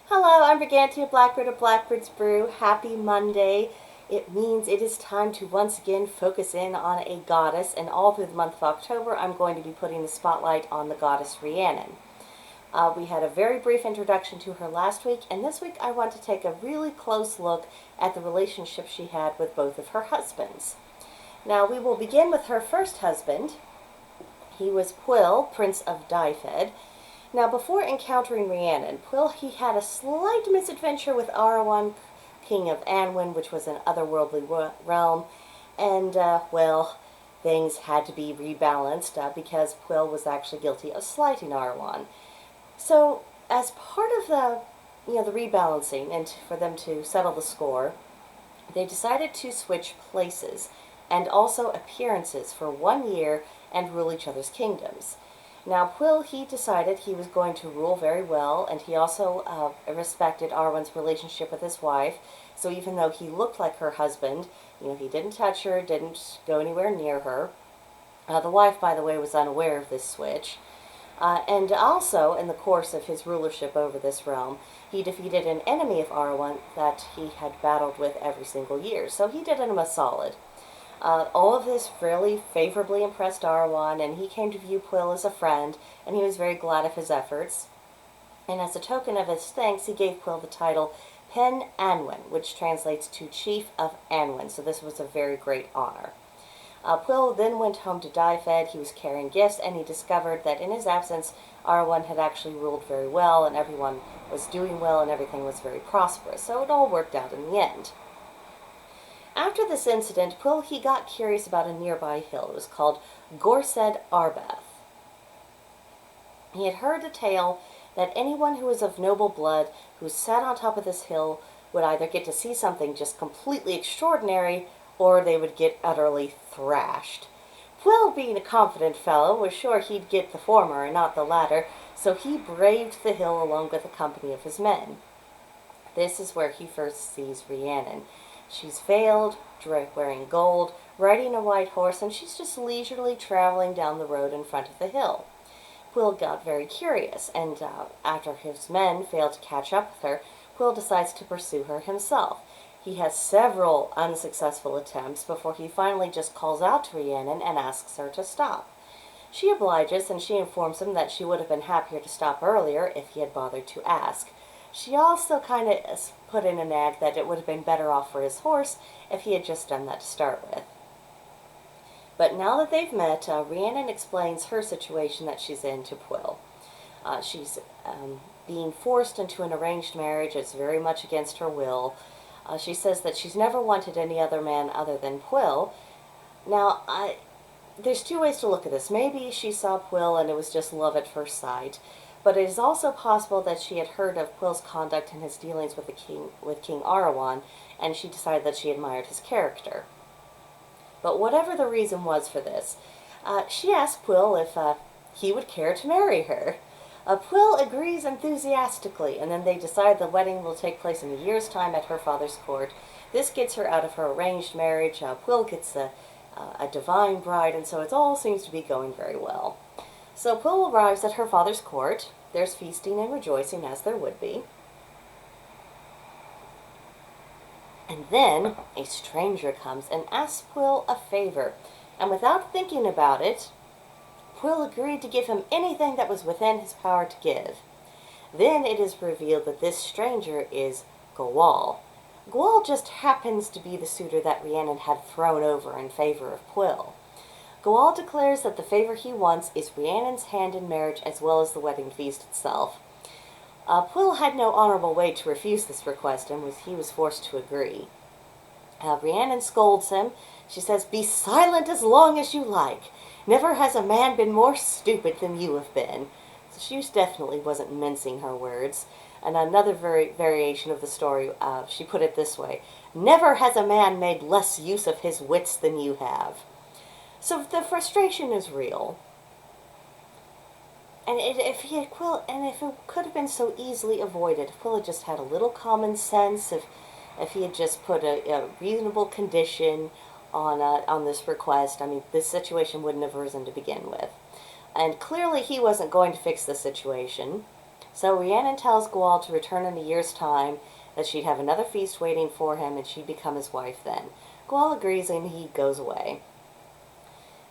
Hello, I'm Brigantia Blackbird of Blackbird's Brew. Happy Monday. It means it is time to once again focus in on a goddess, and all through the month of October I'm going to be putting the spotlight on the goddess Rhiannon. We had a very brief introduction to her last week, and this week I want to take a really close look at the relationship she had with both of her husbands. Now we will begin with her first husband. He was Pwyll, Prince of Dyfed. Now, before encountering Rhiannon, Pwyll he had a slight misadventure with Arawan, King of Anwen, which was an otherworldly realm, and, well, things had to be rebalanced because Pwyll was actually guilty of slighting Arawan. So, as part of the rebalancing and for them to settle the score, they decided to switch places and also appearances for 1 year and rule each other's kingdoms. Now, Pwyll, he decided he was going to rule very well, and he also respected Arwen's relationship with his wife. So even though he looked like her husband, he didn't touch her, didn't go anywhere near her. The wife, by the way, was unaware of this switch. And also, in the course of his rulership over this realm, he defeated an enemy of Arwen that he had battled with every single year. So he did him a solid. All of this really favorably impressed Arawan, and he came to view Pwyll as a friend, and he was very glad of his efforts. And as a token of his thanks, he gave Pwyll the title Pen Anwen, which translates to Chief of Anwen, so this was a very great honor. Pwyll then went home to Dyfed. He was carrying gifts, and he discovered that in his absence, Arawan had actually ruled very well, and everyone was doing well, and everything was very prosperous, so it all worked out in the end. After this incident, Pwyll he got curious about a nearby hill. It was called Gorsedd Arbeth. He had heard a tale that anyone who was of noble blood who sat on top of this hill would either get to see something just completely extraordinary, or they would get utterly thrashed. Pwyll, being a confident fellow, was sure he'd get the former and not the latter, so he braved the hill along with a company of his men. This is where he first sees Rhiannon. She's veiled, wearing gold, riding a white horse, and she's just leisurely traveling down the road in front of the hill. Pwyll got very curious, and after his men fail to catch up with her, Pwyll decides to pursue her himself. He has several unsuccessful attempts before he finally just calls out to Rhiannon and asks her to stop. She obliges, and she informs him that she would have been happier to stop earlier if he had bothered to ask. She also kind of put in a nag that it would have been better off for his horse if he had just done that to start with. But now that they've met, Rhiannon explains her situation that she's in to Pwyll. She's being forced into an arranged marriage. It's very much against her will. She says that she's never wanted any other man other than Pwyll. Now, there's two ways to look at this. Maybe she saw Pwyll and it was just love at first sight. But it is also possible that she had heard of Pwyll's conduct in his dealings with King Arawan, and she decided that she admired his character. But whatever the reason was for this, she asked Pwyll if he would care to marry her. Pwyll agrees enthusiastically, and then they decide the wedding will take place in a year's time at her father's court. This gets her out of her arranged marriage. Pwyll gets a divine bride, and so it all seems to be going very well. So Pwyll arrives at her father's court. There's feasting and rejoicing, as there would be. And then a stranger comes and asks Pwyll a favor. And without thinking about it, Pwyll agreed to give him anything that was within his power to give. Then it is revealed that this stranger is Gwal. Gwal just happens to be the suitor that Rhiannon had thrown over in favor of Pwyll. Gwal declares that the favor he wants is Rhiannon's hand in marriage as well as the wedding feast itself. Pwyll had no honorable way to refuse this request, and he was forced to agree. Rhiannon scolds him. She says, "Be silent as long as you like. Never has a man been more stupid than you have been." So she definitely wasn't mincing her words. And another variation of the story, she put it this way: "Never has a man made less use of his wits than you have." So the frustration is real. And if it could have been so easily avoided, if Pwyll had just had a little common sense, if he had just put a reasonable condition on this request, I mean, this situation wouldn't have arisen to begin with. And clearly he wasn't going to fix the situation. So Rhiannon tells Gwal to return in a year's time, that she'd have another feast waiting for him, and she'd become his wife then. Gwal agrees and he goes away.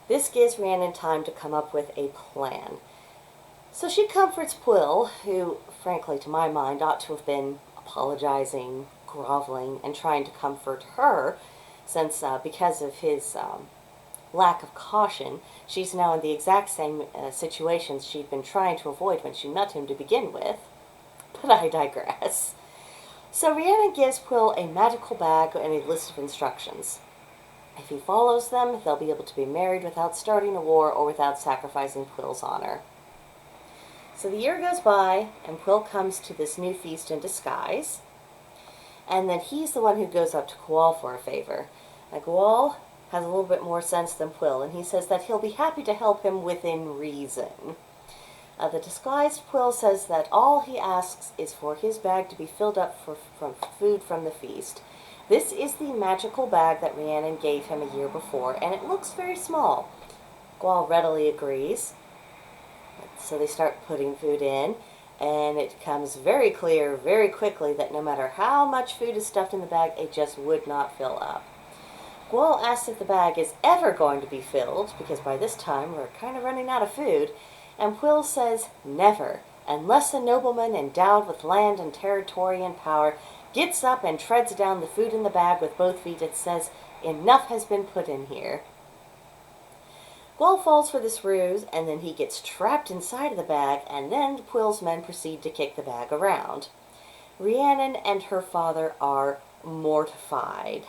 This gives Rhiannon time to come up with a plan. So she comforts Pwyll, who, frankly, to my mind, ought to have been apologizing, groveling, and trying to comfort her, since because of his lack of caution, she's now in the exact same situations she'd been trying to avoid when she met him to begin with. But I digress. So Rhiannon gives Pwyll a magical bag and a list of instructions. If he follows them, they'll be able to be married without starting a war or without sacrificing Pwyll's honor. So the year goes by, and Pwyll comes to this new feast in disguise, and then he's the one who goes up to Gwal for a favor. Now, Gwal has a little bit more sense than Pwyll, and he says that he'll be happy to help him within reason. The disguised Pwyll says that all he asks is for his bag to be filled up from food from the feast. This is the magical bag that Rhiannon gave him a year before, and it looks very small. Gwal readily agrees. So they start putting food in, and it becomes very clear very quickly that no matter how much food is stuffed in the bag, it just would not fill up. Gwal asks if the bag is ever going to be filled, because by this time we're kind of running out of food, and Pwyll says never, unless a nobleman endowed with land and territory and power gets up and treads down the food in the bag with both feet and says, "Enough has been put in here." Gwal falls for this ruse, and then he gets trapped inside of the bag, and then Pwyll's men proceed to kick the bag around. Rhiannon and her father are mortified.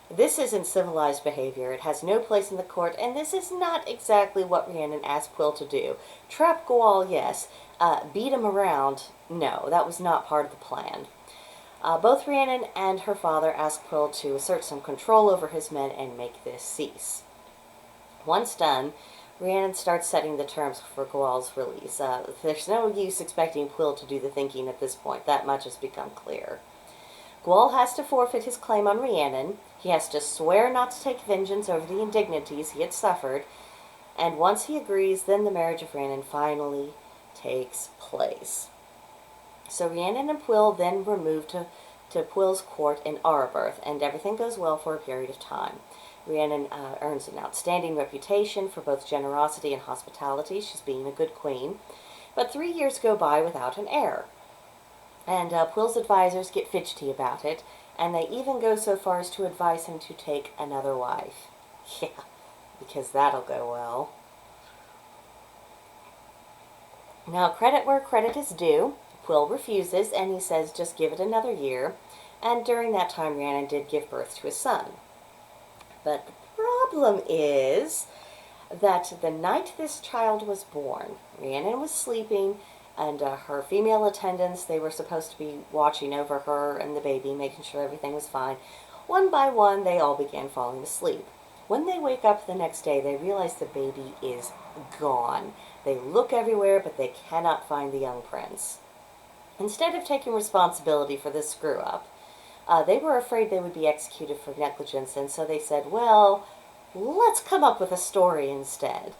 This isn't civilized behavior. It has no place in the court, and this is not exactly what Rhiannon asked Pwyll to do. Trap Gwal, yes. Beat him around, no. That was not part of the plan. Both Rhiannon and her father ask Pwyll to assert some control over his men and make this cease. Once done, Rhiannon starts setting the terms for Gwal's release. There's no use expecting Pwyll to do the thinking at this point. That much has become clear. Gwal has to forfeit his claim on Rhiannon. He has to swear not to take vengeance over the indignities he had suffered. And once he agrees, then the marriage of Rhiannon finally takes place. So Rhiannon and Pwyll then were moved to Pwyll's court in Araberth, and everything goes well for a period of time. Rhiannon earns an outstanding reputation for both generosity and hospitality. She's being a good queen. But 3 years go by without an heir. And Pwyll's advisors get fidgety about it, and they even go so far as to advise him to take another wife. Yeah, because that'll go well. Now, credit where credit is due. Pwyll refuses, and he says just give it another year. And during that time, Rhiannon did give birth to a son. But the problem is that the night this child was born, Rhiannon was sleeping, and her female attendants, they were supposed to be watching over her and the baby, making sure everything was fine. One by one, they all began falling asleep. When they wake up the next day, they realize the baby is gone. They look everywhere, but they cannot find the young prince. Instead of taking responsibility for this screw-up, they were afraid they would be executed for negligence, and so they said, well, let's come up with a story instead.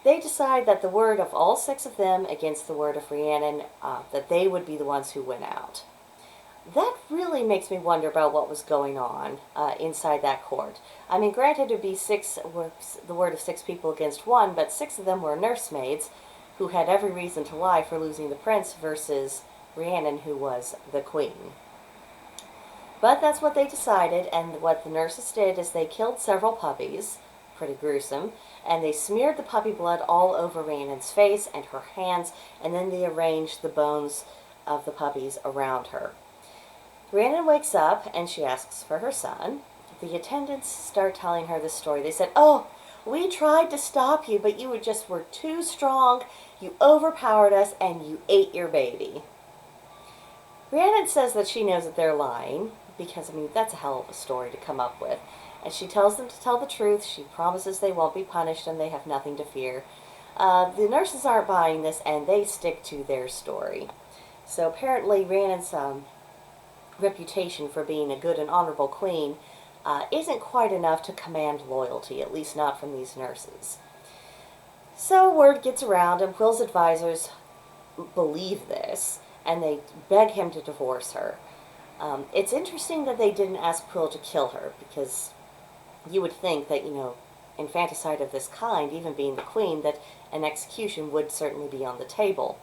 They decide that the word of all 6 of them against the word of Rhiannon, that they would be the ones who went out. That really makes me wonder about what was going on inside that court. I mean, granted, it would be the word of 6 people against 1, but 6 of them were nursemaids who had every reason to lie for losing the prince versus Rhiannon, who was the queen. But that's what they decided, and what the nurses did is they killed several puppies, pretty gruesome, and they smeared the puppy blood all over Rhiannon's face and her hands, and then they arranged the bones of the puppies around her. Rhiannon wakes up, and she asks for her son. The attendants start telling her this story. They said, "Oh, we tried to stop you, but you were too strong, you overpowered us, and you ate your baby." Rhiannon says that she knows that they're lying, because, I mean, that's a hell of a story to come up with. And she tells them to tell the truth. She promises they won't be punished and they have nothing to fear. The nurses aren't buying this, and they stick to their story. So apparently Rhiannon's reputation for being a good and honorable queen isn't quite enough to command loyalty, at least not from these nurses. So word gets around, and Pwyll's advisors believe this, and they beg him to divorce her. It's interesting that they didn't ask Pwyll to kill her, because you would think that, infanticide of this kind, even being the queen, that an execution would certainly be on the table.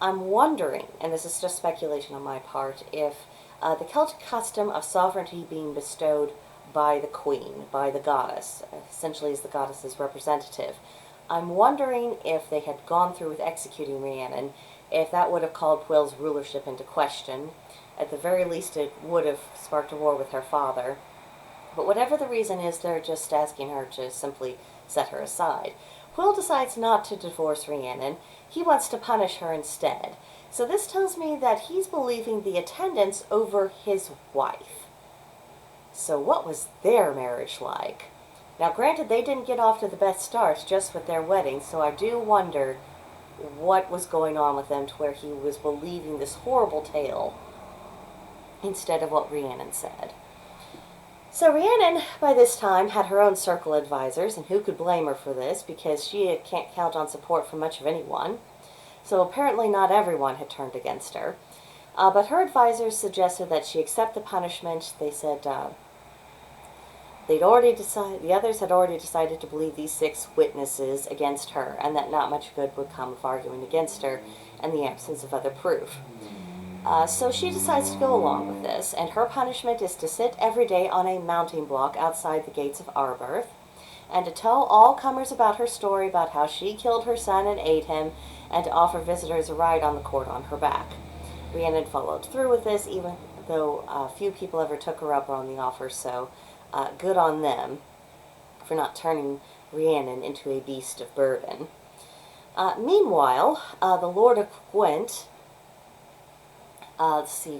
I'm wondering, and this is just speculation on my part, if the Celtic custom of sovereignty being bestowed by the queen, by the goddess, essentially as the goddess's representative, I'm wondering if they had gone through with executing Rhiannon, if that would have called Pwyll's rulership into question. At the very least, it would have sparked a war with her father. But whatever the reason is, they're just asking her to simply set her aside. Pwyll decides not to divorce Rhiannon. He wants to punish her instead. So this tells me that he's believing the attendants over his wife. So what was their marriage like? Now, granted, they didn't get off to the best start just with their wedding, so I do wonder what was going on with them to where he was believing this horrible tale instead of what Rhiannon said. So Rhiannon, by this time, had her own circle of advisors, and who could blame her for this, because she can't count on support from much of anyone. So apparently not everyone had turned against her. But her advisors suggested that she accept the punishment. They said the others had already decided to believe these 6 witnesses against her, and that not much good would come of arguing against her in the absence of other proof. So she decides to go along with this, and her punishment is to sit every day on a mounting block outside the gates of Arbroath, and to tell all comers about her story about how she killed her son and ate him, and to offer visitors a ride on the court on her back. Rhiannon followed through with this, even though few people ever took her up on the offer, so good on them for not turning Rhiannon into a beast of burden. Meanwhile, the Lord of Gwent,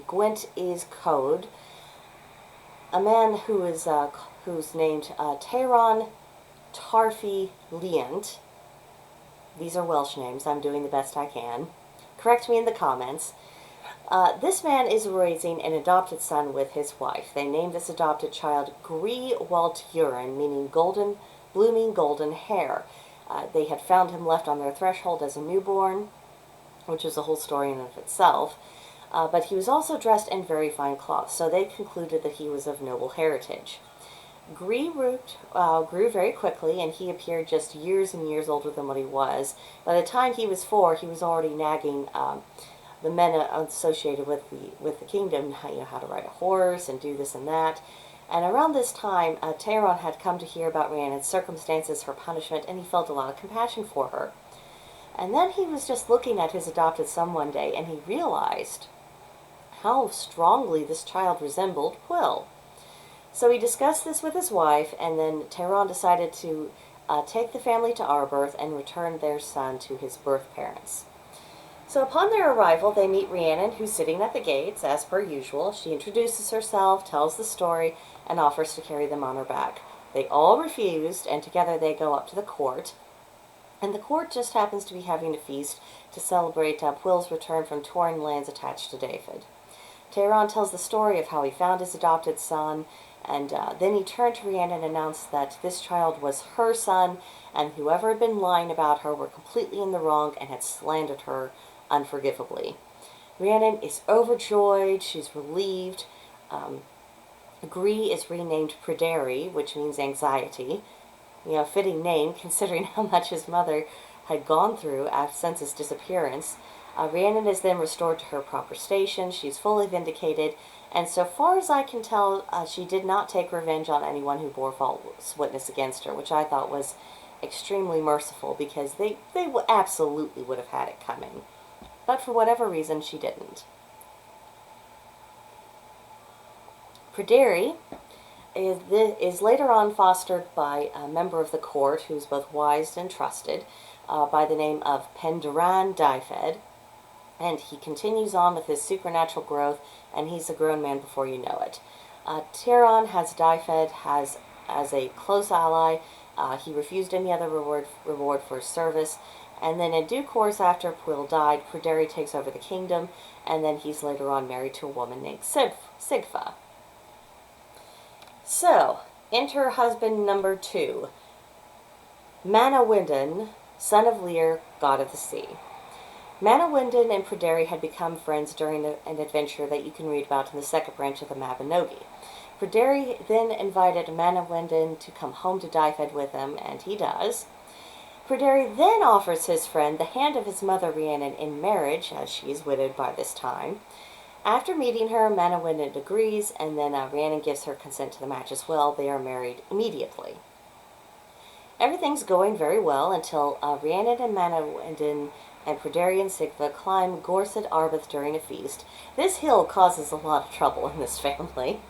Gwent is Code, a man who's named Tayron Tarfi Leant. These are Welsh names. I'm doing the best I can. Correct me in the comments. This man is raising an adopted son with his wife. They named this adopted child Grí Walturin, meaning blooming golden hair. They had found him left on their threshold as a newborn, which is a whole story in and of itself. But he was also dressed in very fine cloth, so they concluded that he was of noble heritage. Grí grew very quickly, and he appeared just years and years older than what he was. By the time he was 4, he was already nagging the men associated with the kingdom, how to ride a horse and do this and that. And around this time, Tayron had come to hear about Rhiannon's circumstances, her punishment, and he felt a lot of compassion for her. And then he was just looking at his adopted son one day, and he realized how strongly this child resembled Pwyll. So he discussed this with his wife, and then Tayron decided to take the family to Arbroath and return their son to his birth parents. So upon their arrival, they meet Rhiannon, who's sitting at the gates, as per usual. She introduces herself, tells the story, and offers to carry them on her back. They all refused, and together they go up to the court. And the court just happens to be having a feast to celebrate Pwyll's return from touring lands attached to David. Tayron tells the story of how he found his adopted son, and then he turned to Rhiannon and announced that this child was her son, and whoever had been lying about her were completely in the wrong and had slandered her unforgivably. Rhiannon is overjoyed, she's relieved. Grí is renamed Pryderi, which means anxiety. Fitting name considering how much his mother had gone through since his disappearance. Rhiannon is then restored to her proper station. She's fully vindicated, and so far as I can tell, she did not take revenge on anyone who bore false witness against her, which I thought was extremely merciful, because they absolutely would have had it coming. But for whatever reason, she didn't. Pryderi is later on fostered by a member of the court who's both wise and trusted, by the name of Penderan Dyfed, and he continues on with his supernatural growth, and he's a grown man before you know it. Tayron has Dyfed as a close ally. He refused any other reward for his service, and then in due course after Pwyll died, Pryderi takes over the kingdom, and then he's later on married to a woman named Sigfa. So, enter husband number 2, Manawyddan, son of Lear, god of the sea. Manawydan and Pryderi had become friends during an adventure that you can read about in the second branch of the Mabinogi. Pryderi then invited Manawydan to come home to Dyfed with him, and he does. Pryderi then offers his friend the hand of his mother Rhiannon in marriage, as she is widowed by this time. After meeting her, Manawydan agrees, and then Rhiannon gives her consent to the match as well. They are married immediately. Everything's going very well until Rhiannon and Manawydan and Pryderi and Sigva climb Gorsedd Arbeth during a feast. This hill causes a lot of trouble in this family.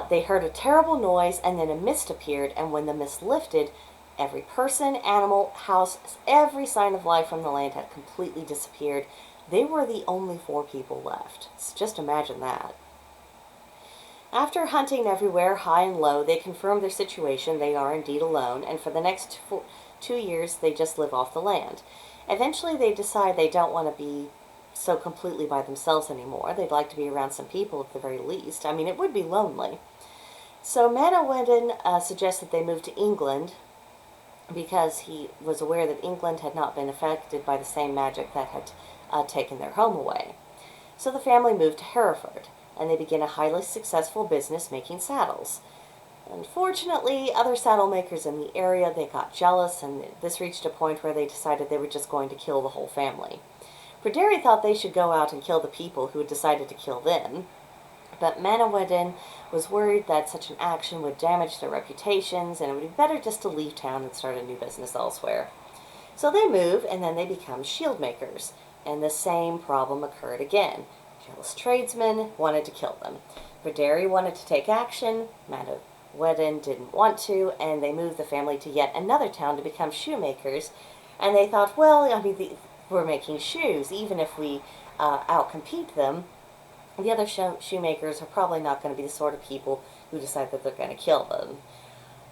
They heard a terrible noise, and then a mist appeared, and when the mist lifted, every person, animal, house, every sign of life from the land had completely disappeared. They were the only 4 people left. Just imagine that. After hunting everywhere, high and low, they confirm their situation. They are indeed alone, and for the next 2 years, they just live off the land. Eventually, they decide they don't want to be so completely by themselves anymore. They'd like to be around some people at the very least. I mean, it would be lonely. So Manawydan suggests that they move to England because he was aware that England had not been affected by the same magic that had taken their home away. So the family moved to Hereford, and they began a highly successful business making saddles. Unfortunately, other saddle makers in the area, they got jealous, and this reached a point where they decided they were just going to kill the whole family. Pryderi thought they should go out and kill the people who had decided to kill them, but Manawydan was worried that such an action would damage their reputations, and it would be better just to leave town and start a new business elsewhere. So they move, and then they become shield makers, and the same problem occurred again. Jealous tradesmen wanted to kill them. Pryderi wanted to take action, Manawydan didn't want to, and they moved the family to yet another town to become shoemakers, and they thought, well, I mean, we're making shoes, even if we outcompete them, the other shoemakers are probably not going to be the sort of people who decide that they're going to kill them.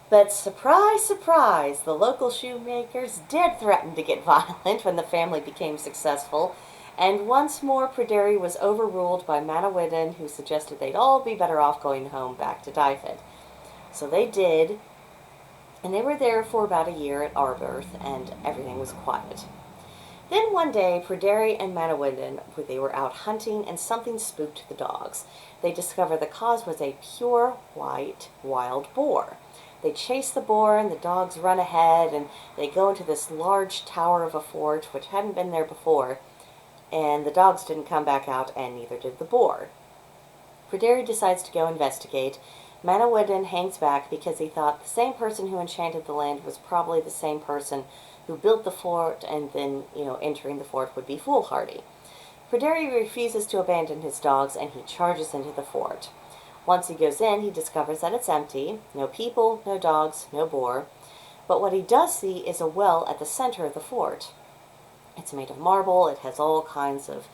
But surprise, surprise, the local shoemakers did threaten to get violent when the family became successful, and once more Pryderi was overruled by Manawydan, who suggested they'd all be better off going home back to Dyfed. So they did, and they were there for about a year at Arbeth, and everything was quiet. Then one day, Pryderi and Manawydan, they were out hunting, and something spooked the dogs. They discovered the cause was a pure white wild boar. They chase the boar, and the dogs run ahead, and they go into this large tower of a fort, which hadn't been there before, and the dogs didn't come back out, and neither did the boar. Pryderi decides to go investigate. Manawydan hangs back because he thought the same person who enchanted the land was probably the same person who built the fort, and then, entering the fort would be foolhardy. Pryderi refuses to abandon his dogs, and he charges into the fort. Once he goes in, he discovers that it's empty. No people, no dogs, no boar. But what he does see is a well at the center of the fort. It's made of marble. It has all kinds of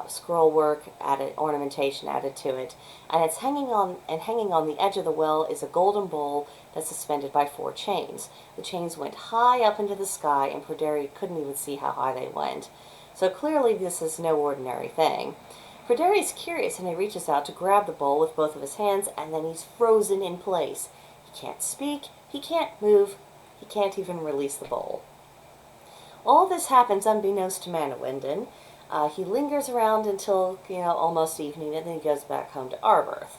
scroll work added, ornamentation added to it, and it's hanging on the edge of the well is a golden bowl that's suspended by 4 chains. The chains went high up into the sky, and Pryderi couldn't even see how high they went. So clearly this is no ordinary thing. Pryderi's curious, and he reaches out to grab the bowl with both of his hands, and then he's frozen in place. He can't speak, he can't move, he can't even release the bowl. All this happens unbeknownst to Manawydan. He lingers around until, almost evening, and then he goes back home to Arbeth.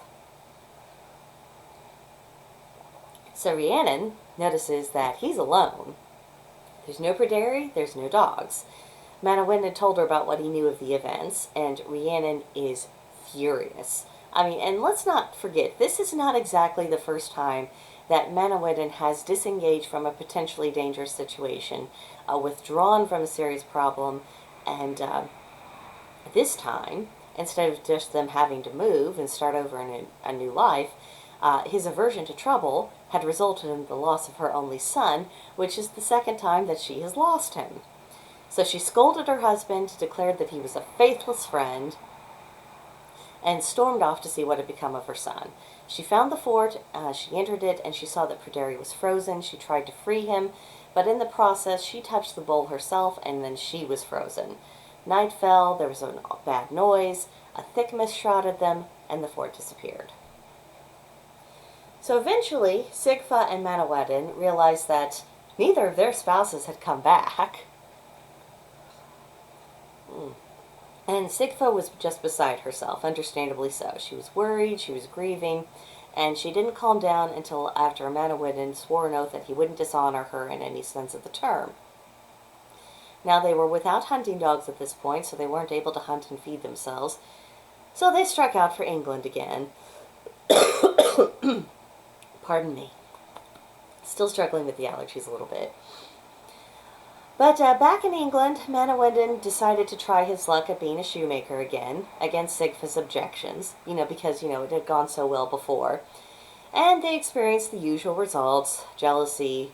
So Rhiannon notices that he's alone. There's no Pryderi, there's no dogs. Manawydan told her about what he knew of the events, and Rhiannon is furious. And let's not forget, this is not exactly the first time that Manawydan has disengaged from a potentially dangerous situation, withdrawn from a serious problem, and this time, instead of just them having to move and start over in a new life, his aversion to trouble had resulted in the loss of her only son, which is the second time that she has lost him. So she scolded her husband, declared that he was a faithless friend, and stormed off to see what had become of her son. She found the fort, she entered it, and she saw that Pryderi was frozen. She tried to free him, but in the process she touched the bowl herself, and then she was frozen. Night fell, there was a bad noise, a thick mist shrouded them, and the fort disappeared. So eventually, Sigva and Manawydan realized that neither of their spouses had come back. And Sigfa was just beside herself, understandably so. She was worried, she was grieving, and she didn't calm down until after Manawydan swore an oath that he wouldn't dishonor her in any sense of the term. Now, they were without hunting dogs at this point, so they weren't able to hunt and feed themselves, so they struck out for England again. Pardon me. Still struggling with the allergies a little bit. But back in England, Manawydan decided to try his luck at being a shoemaker again, against Sigfa's objections, because, it had gone so well before. And they experienced the usual results: jealousy,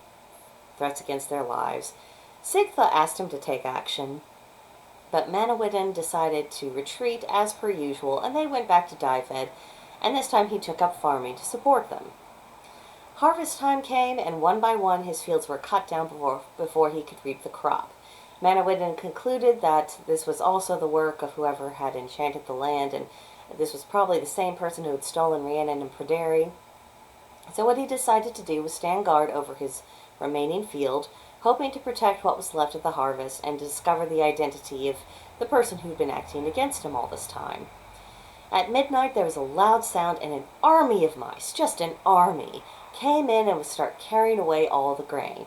threats against their lives. Sigfa asked him to take action, but Manawydan decided to retreat as per usual, and they went back to Dyfed, and this time he took up farming to support them. Harvest time came, and one by one his fields were cut down before he could reap the crop. Manawydan concluded that this was also the work of whoever had enchanted the land, and this was probably the same person who had stolen Rhiannon and Pryderi. So what he decided to do was stand guard over his remaining field, hoping to protect what was left of the harvest and discover the identity of the person who'd been acting against him all this time. At midnight there was a loud sound, and an army of mice, just an army, came in and would start carrying away all the grain.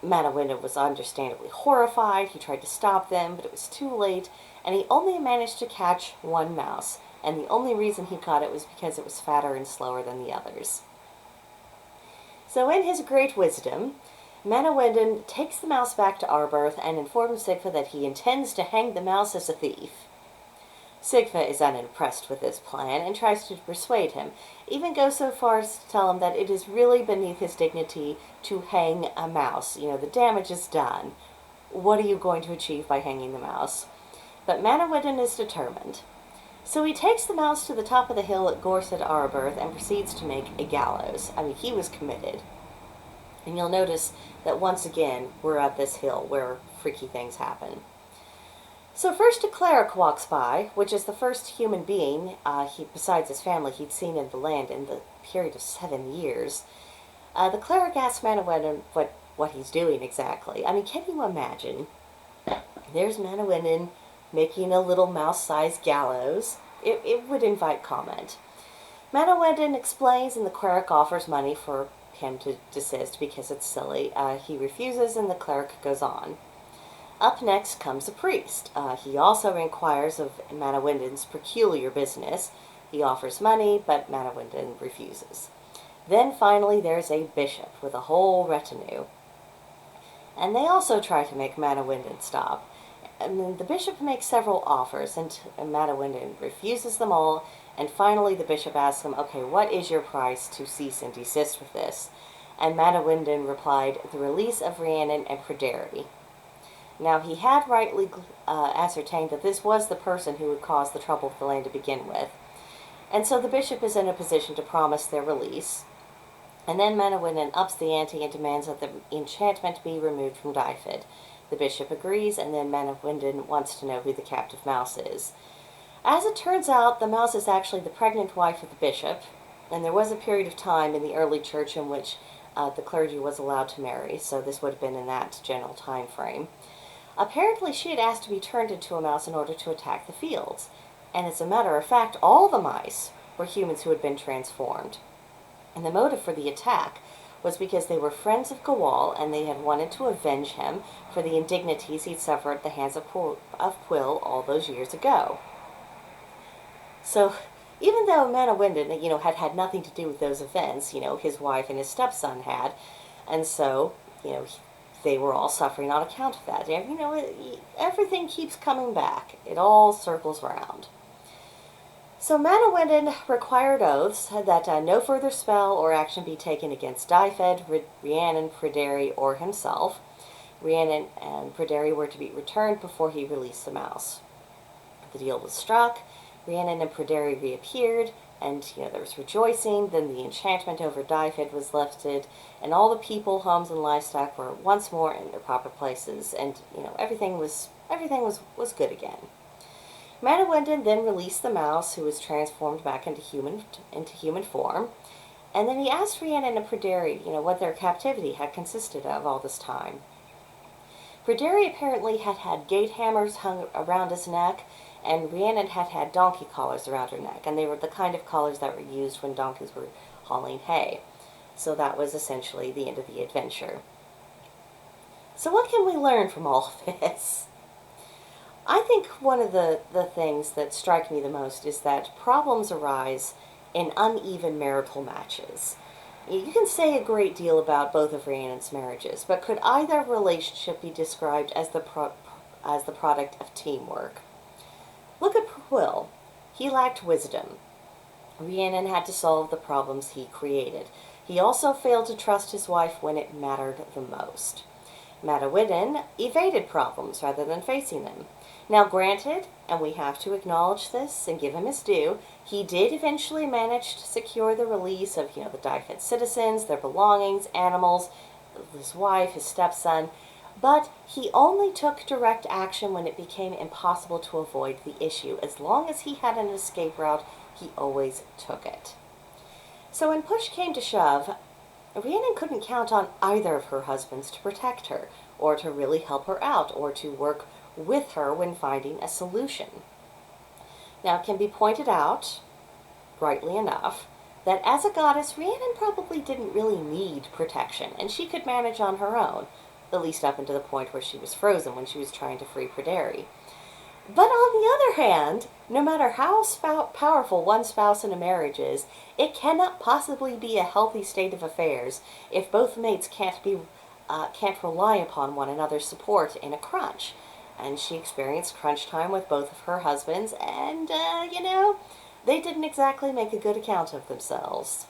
Manawydan was understandably horrified. He tried to stop them, but it was too late, and he only managed to catch one mouse, and the only reason he caught it was because it was fatter and slower than the others. So in his great wisdom, Manawydan takes the mouse back to Arbroath and informs Sigfa that he intends to hang the mouse as a thief. Sigfa is unimpressed with this plan and tries to persuade him, even goes so far as to tell him that it is really beneath his dignity to hang a mouse. The damage is done. What are you going to achieve by hanging the mouse? But Manawydan is determined. So he takes the mouse to the top of the hill at Gorse Arbroath and proceeds to make a gallows. He was committed. And you'll notice that once again, we're at this hill where freaky things happen. So first a cleric walks by, which is the first human being, besides his family, he'd seen in the land in the period of 7 years. The cleric asks Manawydan what he's doing exactly. Can you imagine? There's Manawydan making a little mouse-sized gallows. It would invite comment. Manawydan explains, and the cleric offers money for him to desist because it's silly. He refuses, and the cleric goes on. Up next comes a priest. He also inquires of Manawydan's peculiar business. He offers money, but Manawydan refuses. Then finally there's a bishop with a whole retinue. And they also try to make Manawydan stop. And then the bishop makes several offers, and Manawydan refuses them all. And finally the bishop asks him, okay, what is your price to cease and desist with this? And Manawydan replied, the release of Rhiannon and Pryderi. Now, he had rightly ascertained that this was the person who had caused the trouble of the land to begin with. And so the bishop is in a position to promise their release. And then Manawydan ups the ante and demands that the enchantment be removed from Dyfed. The bishop agrees, and then Manawydan wants to know who the captive mouse is. As it turns out, the mouse is actually the pregnant wife of the bishop, and there was a period of time in the early church in which the clergy was allowed to marry, so this would have been in that general time frame. Apparently, she had asked to be turned into a mouse in order to attack the fields, and as a matter of fact, all the mice were humans who had been transformed. And the motive for the attack was because they were friends of Gawal, and they had wanted to avenge him for the indignities he'd suffered at the hands of Pwyll all those years ago. So, even though Manawydan, had had nothing to do with those events, his wife and his stepson had, and so, they were all suffering on account of that. Everything keeps coming back. It all circles round. So Manawydan required oaths that no further spell or action be taken against Dyfed, Rhiannon, Pryderi, or himself. Rhiannon and Pryderi were to be returned before he released the mouse. The deal was struck. Rhiannon and Pryderi reappeared, and there was rejoicing. Then the enchantment over Dyfed was lifted, and all the people, homes, and livestock were once more in their proper places, and everything was good again. Manawydan then released the mouse, who was transformed back into human form, and then he asked Rhiannon and Pryderi, what their captivity had consisted of all this time. Pryderi apparently had had gate hammers hung around his neck, and Rhiannon had had donkey collars around her neck, and they were the kind of collars that were used when donkeys were hauling hay. So that was essentially the end of the adventure. So what can we learn from all of this? I think one of the things that strike me the most is that problems arise in uneven marital matches. You can say a great deal about both of Rhiannon's marriages, but could either relationship be described as the product of teamwork? Look at Will. He lacked wisdom. Rhiannon had to solve the problems he created. He also failed to trust his wife when it mattered the most. Madawidan evaded problems rather than facing them. Now granted, and we have to acknowledge this and give him his due, he did eventually manage to secure the release of, the Dyfed citizens, their belongings, animals, his wife, his stepson, but he only took direct action when it became impossible to avoid the issue. As long as he had an escape route, he always took it. So when push came to shove, Rhiannon couldn't count on either of her husbands to protect her, or to really help her out, or to work with her when finding a solution. Now, it can be pointed out, rightly enough, that as a goddess, Rhiannon probably didn't really need protection, and she could manage on her own, at least up until the point where she was frozen when she was trying to free Pryderi. But on the other hand, no matter how powerful one spouse in a marriage is, it cannot possibly be a healthy state of affairs if both mates can't rely upon one another's support in a crunch. And she experienced crunch time with both of her husbands, and, they didn't exactly make a good account of themselves.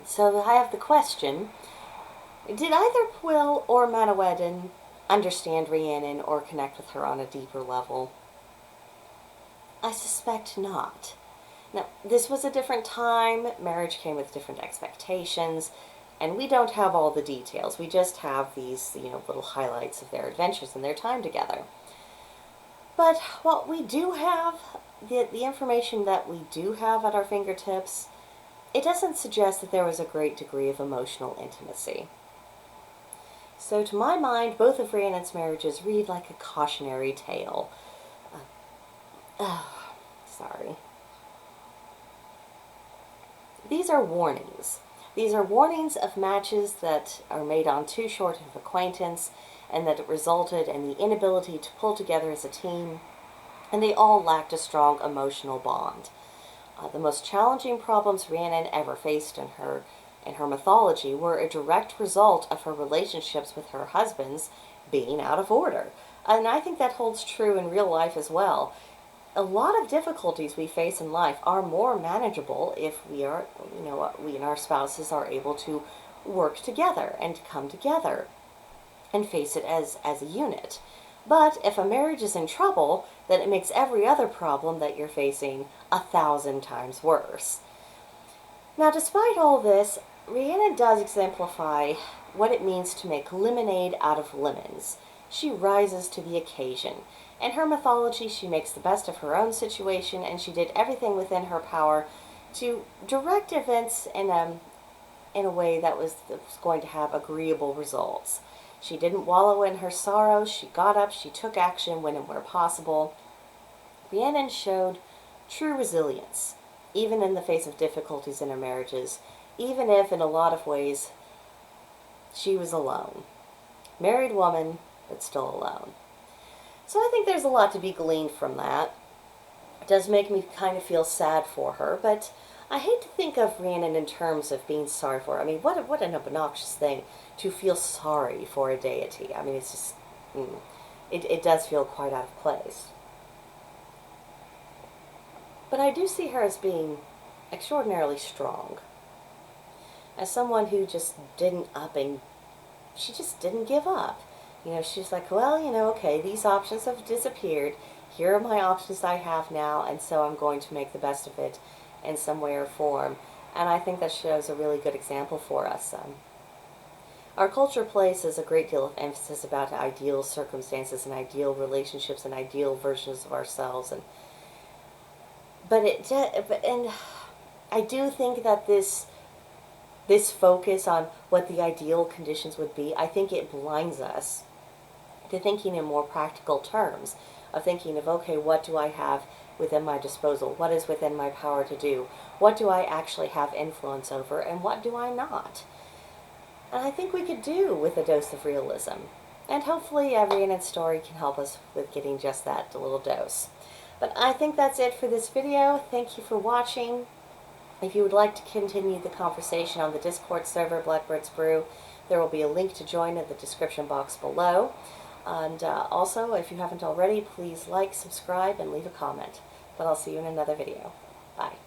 So I have the question, did either Pwyll or Manawydan understand Rhiannon or connect with her on a deeper level? I suspect not. Now, this was a different time, marriage came with different expectations, and we don't have all the details. We just have these, little highlights of their adventures and their time together. But what we do have, the information that we do have at our fingertips, it doesn't suggest that there was a great degree of emotional intimacy. So to my mind, both of Rhiannon's marriages read like a cautionary tale. Sorry. These are warnings. These are warnings of matches that are made on too short of acquaintance and that resulted in the inability to pull together as a team, and they all lacked a strong emotional bond. The most challenging problems Rhiannon ever faced in her mythology were a direct result of her relationships with her husbands being out of order. And I think that holds true in real life as well. A lot of difficulties we face in life are more manageable if we and our spouses are able to work together and come together and face it as a unit. But if a marriage is in trouble, then it makes every other problem that you're facing 1,000 times worse. Now, despite all this, Rhiannon does exemplify what it means to make lemonade out of lemons. She rises to the occasion. In her mythology, she makes the best of her own situation, and she did everything within her power to direct events in a way that was going to have agreeable results. She didn't wallow in her sorrows. She got up, she took action when and where possible. Rhiannon showed true resilience, even in the face of difficulties in her marriages, even if in a lot of ways she was alone. Married woman, but still alone. So I think there's a lot to be gleaned from that. It does make me kind of feel sad for her, but I hate to think of Rhiannon in terms of being sorry for her. I mean, what an obnoxious thing to feel sorry for a deity. I mean, it's just, it does feel quite out of place. But I do see her as being extraordinarily strong. As someone who just she just didn't give up. She's like, well, okay, these options have disappeared. Here are my options I have now, and so I'm going to make the best of it in some way or form. And I think that shows a really good example for us. Our culture places a great deal of emphasis about ideal circumstances and ideal relationships and ideal versions of ourselves, and I do think that this focus on what the ideal conditions would be, I think it blinds us to thinking in more practical terms, of thinking of, okay, what do I have within my disposal? What is within my power to do? What do I actually have influence over, and what do I not? And I think we could do with a dose of realism. And hopefully Rhiannon's story can help us with getting just that little dose. But I think that's it for this video. Thank you for watching. If you would like to continue the conversation on the Discord server, Blackbird's Brew, there will be a link to join in the description box below. And also, if you haven't already, please like, subscribe, and leave a comment. But I'll see you in another video. Bye.